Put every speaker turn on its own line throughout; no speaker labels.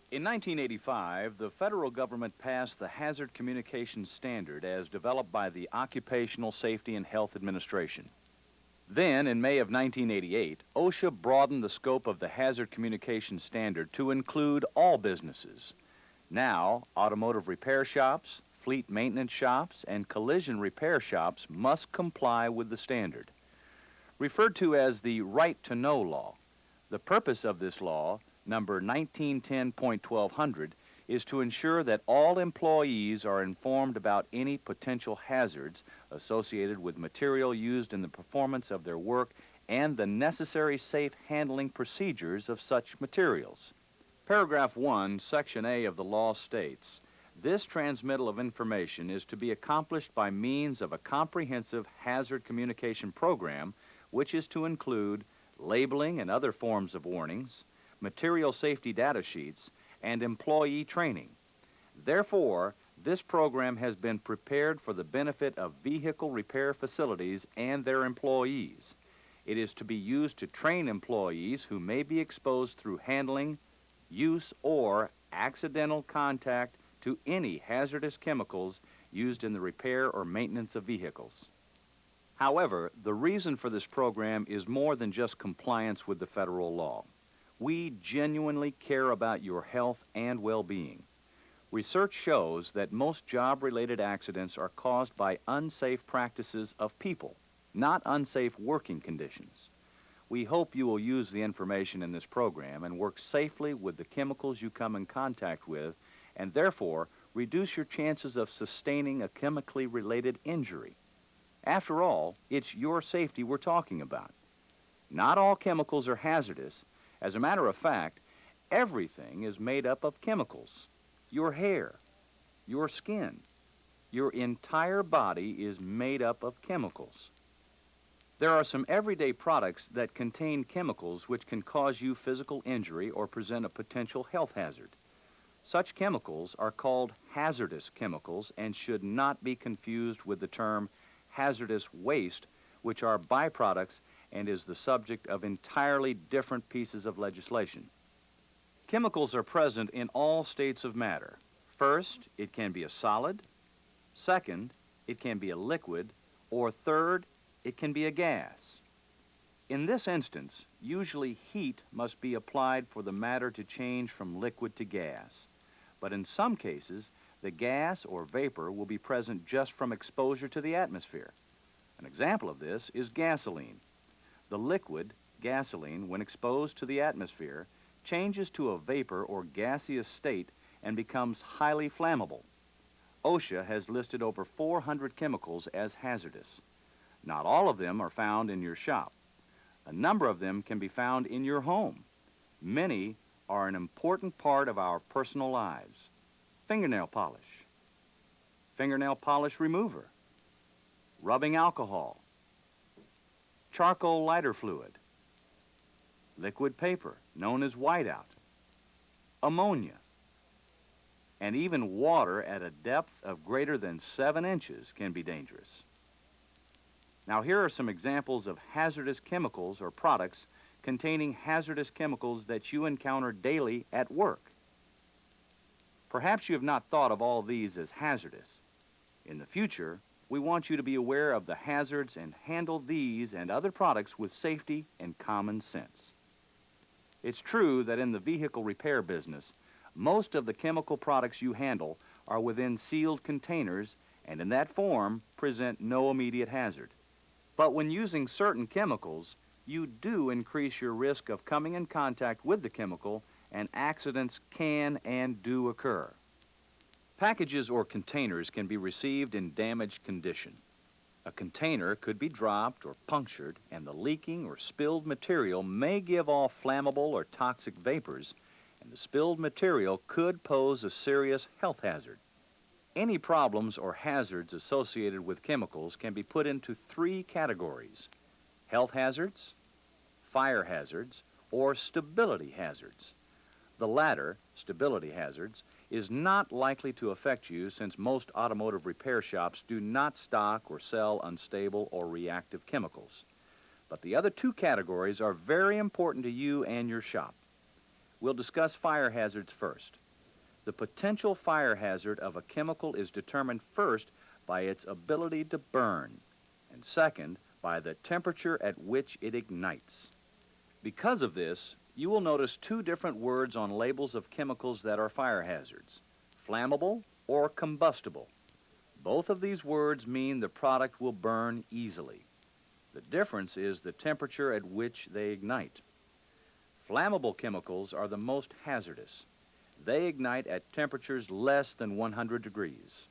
In 1985, the federal government passed the Hazard Communications Standard as developed by the Occupational Safety and Health Administration. Then, in May of 1988, OSHA broadened the scope of the Hazard Communications Standard to include all businesses. Now, automotive repair shops, fleet maintenance shops, and collision repair shops must comply with the standard. Referred to as the Right to Know law, the purpose of this law, number 1910.1200, is to ensure that all employees are informed about any potential hazards associated with material used in the performance of their work and the necessary safe handling procedures of such materials. Paragraph 1, Section A of the law states, this transmittal of information is to be accomplished by means of a comprehensive hazard communication program, which is to include labeling and other forms of warnings, material safety data sheets, and employee training. Therefore, this program has been prepared for the benefit of vehicle repair facilities and their employees. It is to be used to train employees who may be exposed through handling, use, or accidental contact to any hazardous chemicals used in the repair or maintenance of vehicles. However, the reason for this program is more than just compliance with the federal law. We genuinely care about your health and well-being. Research shows that most job-related accidents are caused by unsafe practices of people, not unsafe working conditions. We hope you will use the information in this program and work safely with the chemicals you come in contact with, and therefore reduce your chances of sustaining a chemically related injury. After all, it's your safety we're talking about. Not all chemicals are hazardous. As a matter of fact, everything is made up of chemicals. Your hair, your skin, your entire body is made up of chemicals. There are some everyday products that contain chemicals which can cause you physical injury or present a potential health hazard. Such chemicals are called hazardous chemicals and should not be confused with the term hazardous waste, which are byproducts and is the subject of entirely different pieces of legislation. Chemicals are present in all states of matter. First, it can be a solid. Second, it can be a liquid. Or third, it can be a gas. In this instance, usually heat must be applied for the matter to change from liquid to gas. But in some cases, the gas or vapor will be present just from exposure to the atmosphere. An example of this is gasoline. The liquid, gasoline, when exposed to the atmosphere, changes to a vapor or gaseous state and becomes highly flammable. OSHA has listed over 400 chemicals as hazardous. Not all of them are found in your shop. A number of them can be found in your home. Many are an important part of our personal lives. Fingernail polish remover, rubbing alcohol, charcoal lighter fluid, liquid paper, known as whiteout, ammonia, and even water at a depth of greater than 7 inches can be dangerous. Now, here are some examples of hazardous chemicals or products containing hazardous chemicals that you encounter daily at work. Perhaps you have not thought of all these as hazardous. In the future, we want you to be aware of the hazards and handle these and other products with safety and common sense. It's true that in the vehicle repair business, most of the chemical products you handle are within sealed containers and in that form present no immediate hazard. But when using certain chemicals, you do increase your risk of coming in contact with the chemical, and accidents can and do occur. Packages or containers can be received in damaged condition. A container could be dropped or punctured, and the leaking or spilled material may give off flammable or toxic vapors, and the spilled material could pose a serious health hazard. Any problems or hazards associated with chemicals can be put into 3 categories: health hazards, fire hazards, or stability hazards. The latter, stability hazards, is not likely to affect you since most automotive repair shops do not stock or sell unstable or reactive chemicals. But the other 2 categories are very important to you and your shop. We'll discuss fire hazards first. The potential fire hazard of a chemical is determined first by its ability to burn, and second, by the temperature at which it ignites. Because of this, you will notice two different words on labels of chemicals that are fire hazards: flammable or combustible. Both of these words mean the product will burn easily. The difference is the temperature at which they ignite. Flammable chemicals are the most hazardous. They ignite at temperatures less than 100 degrees.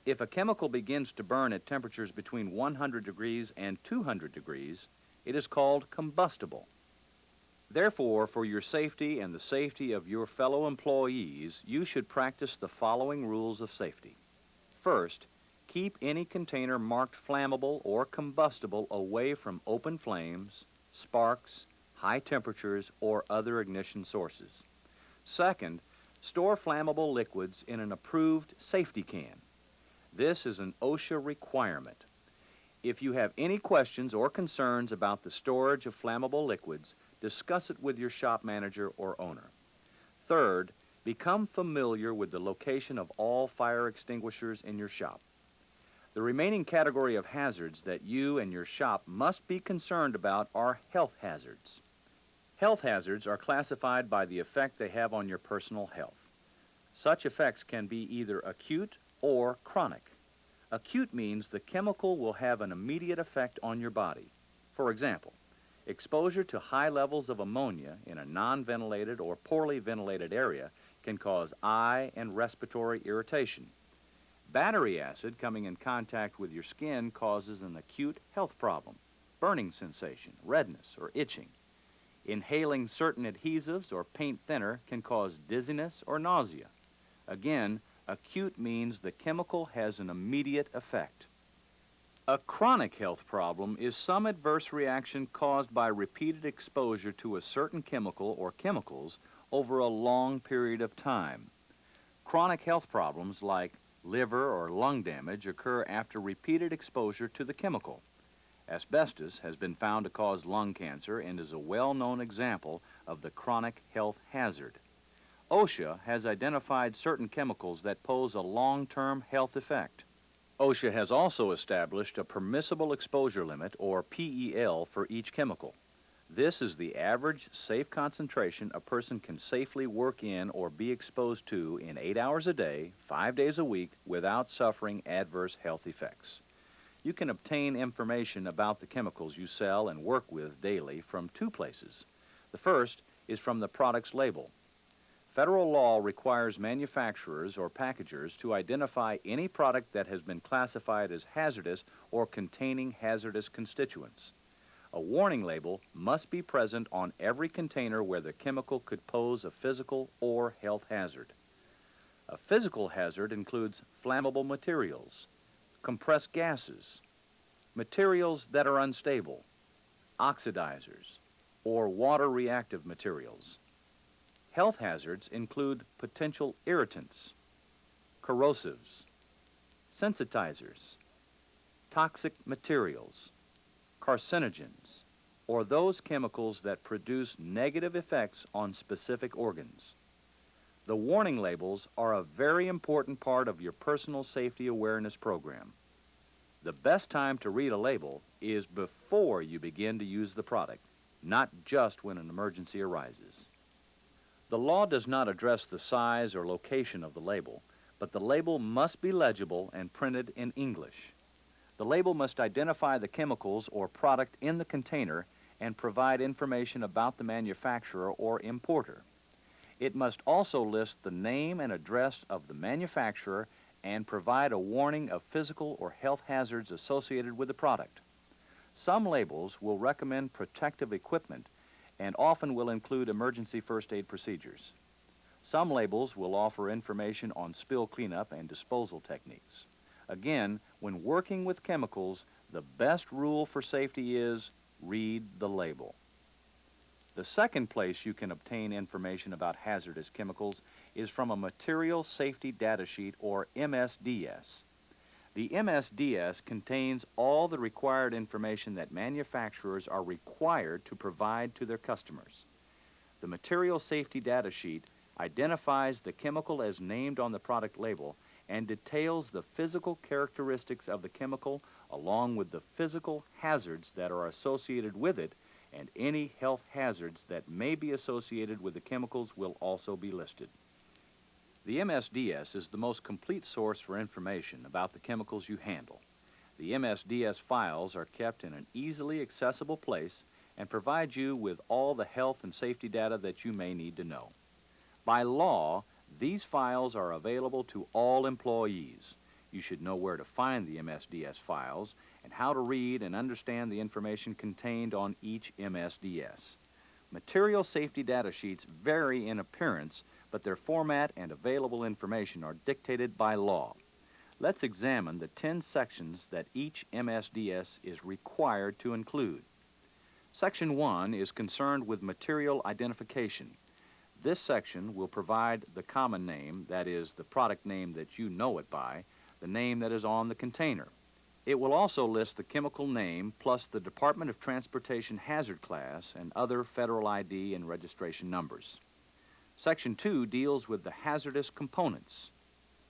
If a chemical begins to burn at temperatures between 100 degrees and 200 degrees, it is called combustible. Therefore, for your safety and the safety of your fellow employees, you should practice the following rules of safety. First, keep any container marked flammable or combustible away from open flames, sparks, high temperatures, or other ignition sources. Second, store flammable liquids in an approved safety can. This is an OSHA requirement. If you have any questions or concerns about the storage of flammable liquids, discuss it with your shop manager or owner. Third, become familiar with the location of all fire extinguishers in your shop. The remaining category of hazards that you and your shop must be concerned about are health hazards. Health hazards are classified by the effect they have on your personal health. Such effects can be either acute or chronic. Acute means the chemical will have an immediate effect on your body. For example, exposure to high levels of ammonia in a non-ventilated or poorly ventilated area can cause eye and respiratory irritation. Battery acid coming in contact with your skin causes an acute health problem, burning sensation, redness, or itching. Inhaling certain adhesives or paint thinner can cause dizziness or nausea. Again, acute means the chemical has an immediate effect. A chronic health problem is some adverse reaction caused by repeated exposure to a certain chemical or chemicals over a long period of time. Chronic health problems like liver or lung damage occur after repeated exposure to the chemical. Asbestos has been found to cause lung cancer and is a well-known example of the chronic health hazard. OSHA has identified certain chemicals that pose a long-term health effect. OSHA has also established a permissible exposure limit, or PEL, for each chemical. This is the average safe concentration a person can safely work in or be exposed to in 8 hours a day, 5 days a week, without suffering adverse health effects. You can obtain information about the chemicals you sell and work with daily from two places. The first is from the product's label. Federal law requires manufacturers or packagers to identify any product that has been classified as hazardous or containing hazardous constituents. A warning label must be present on every container where the chemical could pose a physical or health hazard. A physical hazard includes flammable materials, compressed gases, materials that are unstable, oxidizers, or water-reactive materials. Health hazards include potential irritants, corrosives, sensitizers, toxic materials, carcinogens, or those chemicals that produce negative effects on specific organs. The warning labels are a very important part of your personal safety awareness program. The best time to read a label is before you begin to use the product, not just when an emergency arises. The law does not address the size or location of the label, but the label must be legible and printed in English. The label must identify the chemicals or product in the container and provide information about the manufacturer or importer. It must also list the name and address of the manufacturer and provide a warning of physical or health hazards associated with the product. Some labels will recommend protective equipment and often will include emergency first aid procedures. Some labels will offer information on spill cleanup and disposal techniques. Again, when working with chemicals, the best rule for safety is read the label. The second place you can obtain information about hazardous chemicals is from a Material Safety Data Sheet, or MSDS. The MSDS contains all the required information that manufacturers are required to provide to their customers. The material safety data sheet identifies the chemical as named on the product label and details the physical characteristics of the chemical along with the physical hazards that are associated with it, and any health hazards that may be associated with the chemicals will also be listed. The MSDS is the most complete source for information about the chemicals you handle. The MSDS files are kept in an easily accessible place and provide you with all the health and safety data that you may need to know. By law, these files are available to all employees. You should know where to find the MSDS files and how to read and understand the information contained on each MSDS. Material safety data sheets vary in appearance, but their format and available information are dictated by law. Let's examine the 10 sections that each MSDS is required to include. Section 1 is concerned with material identification. This section will provide the common name, that is, the product name that you know it by, the name that is on the container. It will also list the chemical name plus the Department of Transportation hazard class and other federal ID and registration numbers. Section 2 deals with the hazardous components.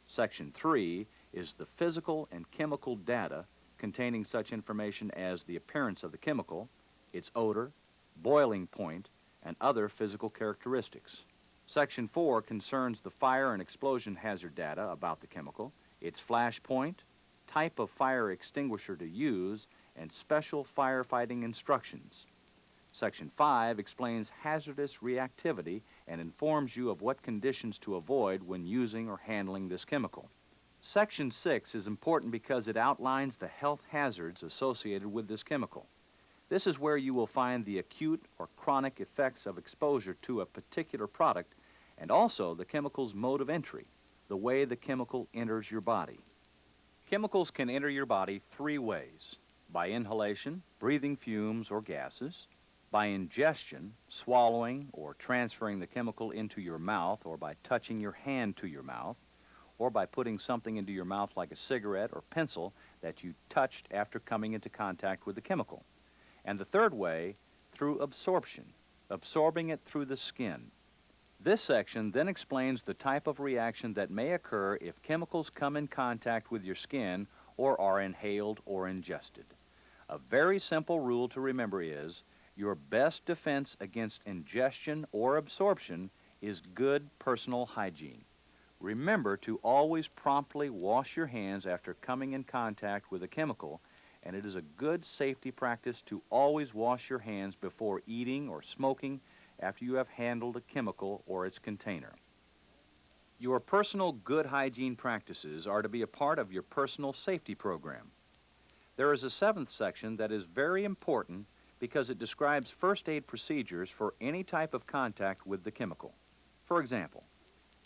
Section 3 is the physical and chemical data containing such information as the appearance of the chemical, its odor, boiling point, and other physical characteristics. Section 4 concerns the fire and explosion hazard data about the chemical, its flash point, type of fire extinguisher to use, and special firefighting instructions. Section 5 explains hazardous reactivity and informs you of what conditions to avoid when using or handling this chemical. Section 6 is important because it outlines the health hazards associated with this chemical. This is where you will find the acute or chronic effects of exposure to a particular product and also the chemical's mode of entry, the way the chemical enters your body. Chemicals can enter your body 3 ways: by inhalation, breathing fumes or gases; by ingestion, swallowing or transferring the chemical into your mouth, or by touching your hand to your mouth, or by putting something into your mouth like a cigarette or pencil that you touched after coming into contact with the chemical. And the third way, through absorption, absorbing it through the skin. This section then explains the type of reaction that may occur if chemicals come in contact with your skin or are inhaled or ingested. A very simple rule to remember is, your best defense against ingestion or absorption is good personal hygiene. Remember to always promptly wash your hands after coming in contact with a chemical, and it is a good safety practice to always wash your hands before eating or smoking after you have handled a chemical or its container. Your personal good hygiene practices are to be a part of your personal safety program. There is a 7th section that is very important because it describes first aid procedures for any type of contact with the chemical. For example,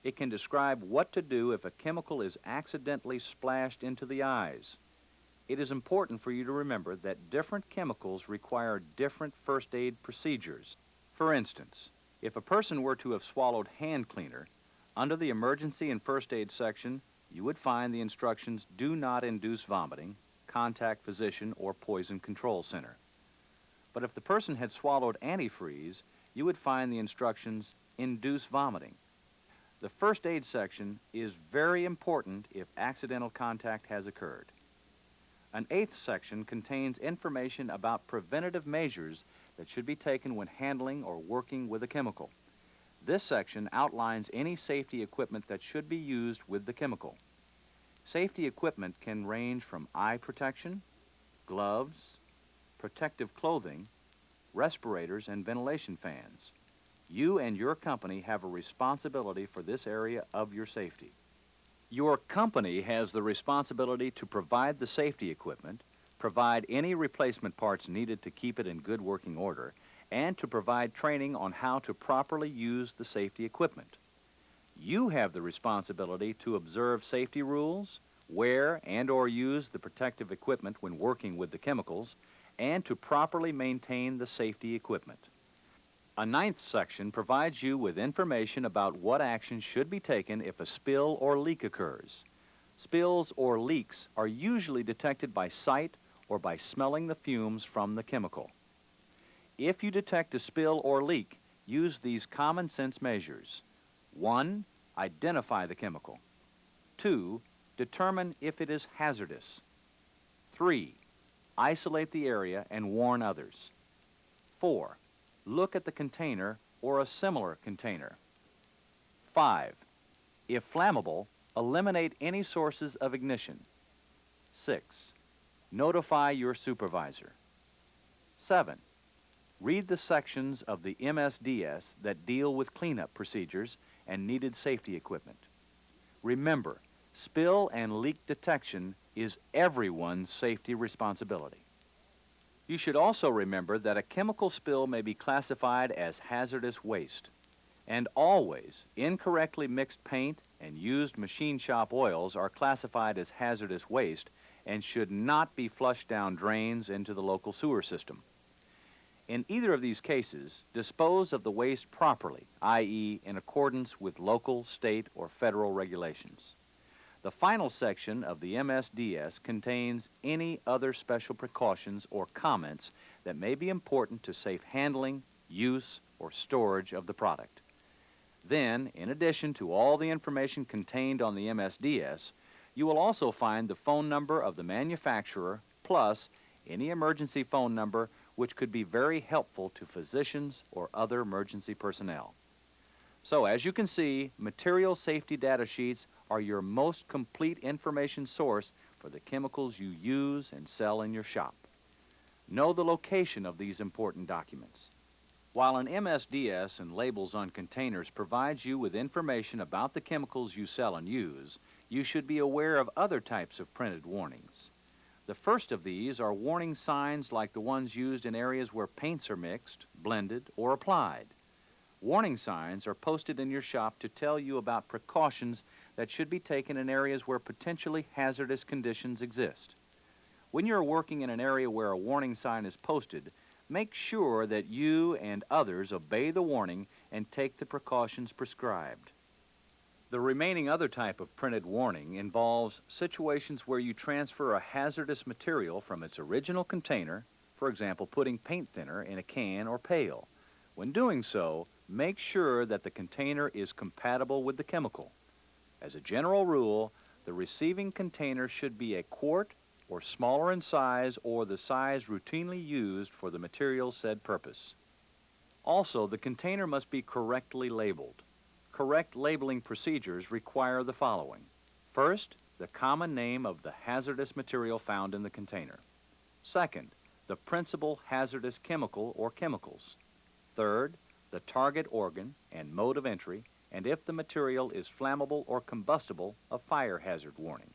it can describe what to do if a chemical is accidentally splashed into the eyes. It is important for you to remember that different chemicals require different first aid procedures. For instance, if a person were to have swallowed hand cleaner, under the emergency and first aid section, you would find the instructions "Do not induce vomiting," "Contact physician," or "Poison control center." But if the person had swallowed antifreeze, you would find the instructions "Induce vomiting." The first aid section is very important if accidental contact has occurred. An 8th section contains information about preventative measures that should be taken when handling or working with a chemical. This section outlines any safety equipment that should be used with the chemical. Safety equipment can range from eye protection, gloves, protective clothing, respirators, and ventilation fans. You and your company have a responsibility for this area of your safety. Your company has the responsibility to provide the safety equipment, provide any replacement parts needed to keep it in good working order, and to provide training on how to properly use the safety equipment. You have the responsibility to observe safety rules, wear and/or use the protective equipment when working with the chemicals, and to properly maintain the safety equipment. A 9th section provides you with information about what action should be taken if a spill or leak occurs. Spills or leaks are usually detected by sight or by smelling the fumes from the chemical. If you detect a spill or leak, use these common sense measures. 1. Identify the chemical. 2. Determine if it is hazardous. 3. Isolate the area and warn others. 4. Look at the container or a similar container. 5. If flammable, eliminate any sources of ignition. 6. Notify your supervisor. 7. Read the sections of the MSDS that deal with cleanup procedures and needed safety equipment. Remember, spill and leak detection is everyone's safety responsibility. You should also remember that a chemical spill may be classified as hazardous waste. And always, incorrectly mixed paint and used machine shop oils are classified as hazardous waste and should not be flushed down drains into the local sewer system. In either of these cases, dispose of the waste properly, i.e., in accordance with local, state, or federal regulations. The final section of the MSDS contains any other special precautions or comments that may be important to safe handling, use, or storage of the product. Then, in addition to all the information contained on the MSDS, you will also find the phone number of the manufacturer plus any emergency phone number which could be very helpful to physicians or other emergency personnel. So, as you can see, material safety data sheets are your most complete information source for the chemicals you use and sell in your shop. Know the location of these important documents. While an MSDS and labels on containers provides you with information about the chemicals you sell and use, you should be aware of other types of printed warnings. The first of these are warning signs like the ones used in areas where paints are mixed, blended, or applied. Warning signs are posted in your shop to tell you about precautions that should be taken in areas where potentially hazardous conditions exist. When you're working in an area where a warning sign is posted, make sure that you and others obey the warning and take the precautions prescribed. The remaining other type of printed warning involves situations where you transfer a hazardous material from its original container, for example, putting paint thinner in a can or pail. When doing so, make sure that the container is compatible with the chemical. As a general rule, the receiving container should be a quart or smaller in size or the size routinely used for the material's said purpose. Also, the container must be correctly labeled. Correct labeling procedures require the following. First, the common name of the hazardous material found in the container. Second, the principal hazardous chemical or chemicals. Third, the target organ and mode of entry, and if the material is flammable or combustible, a fire hazard warning.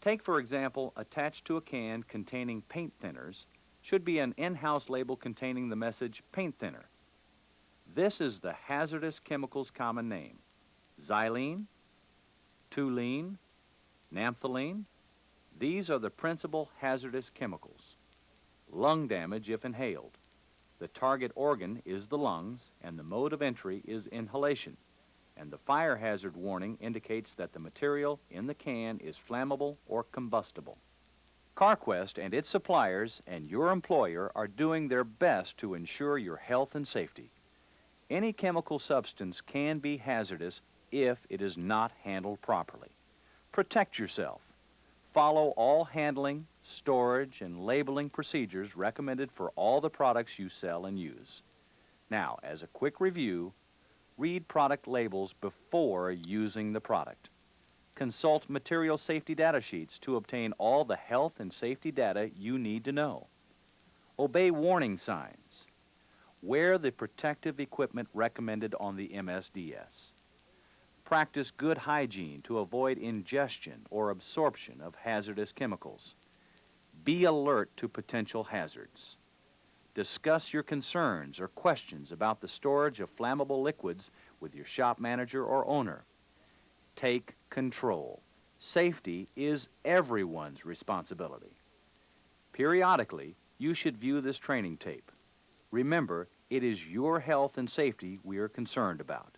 Take, for example, attached to a can containing paint thinners should be an in-house label containing the message paint thinner. This is the hazardous chemical's common name: xylene, toluene, naphthalene. These are the principal hazardous chemicals. Lung damage if inhaled. The target organ is the lungs, and the mode of entry is inhalation. And the fire hazard warning indicates that the material in the can is flammable or combustible. CarQuest and its suppliers and your employer are doing their best to ensure your health and safety. Any chemical substance can be hazardous if it is not handled properly. Protect yourself. Follow all handling, storage, and labeling procedures recommended for all the products you sell and use. Now, as a quick review, read product labels before using the product. Consult material safety data sheets to obtain all the health and safety data you need to know. Obey warning signs. Wear the protective equipment recommended on the MSDS. Practice good hygiene to avoid ingestion or absorption of hazardous chemicals. Be alert to potential hazards. Discuss your concerns or questions about the storage of flammable liquids with your shop manager or owner. Take control. Safety is everyone's responsibility. Periodically, you should view this training tape. Remember, it is your health and safety we are concerned about.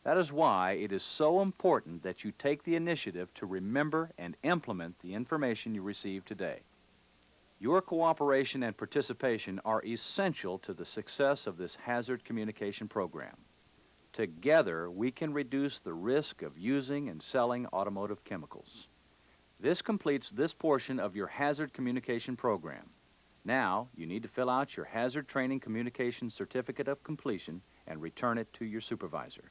That is why it is so important that you take the initiative to remember and implement the information you received today. Your cooperation and participation are essential to the success of this hazard communication program. Together, we can reduce the risk of using and selling automotive chemicals. This completes this portion of your hazard communication program. Now, you need to fill out your Hazard Training Communication Certificate of Completion and return it to your supervisor.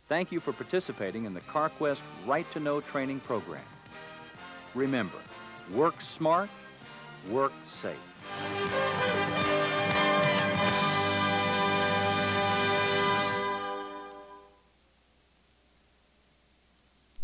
Thank you for participating in the CarQuest Right to Know training program. Remember, work smart, work safe.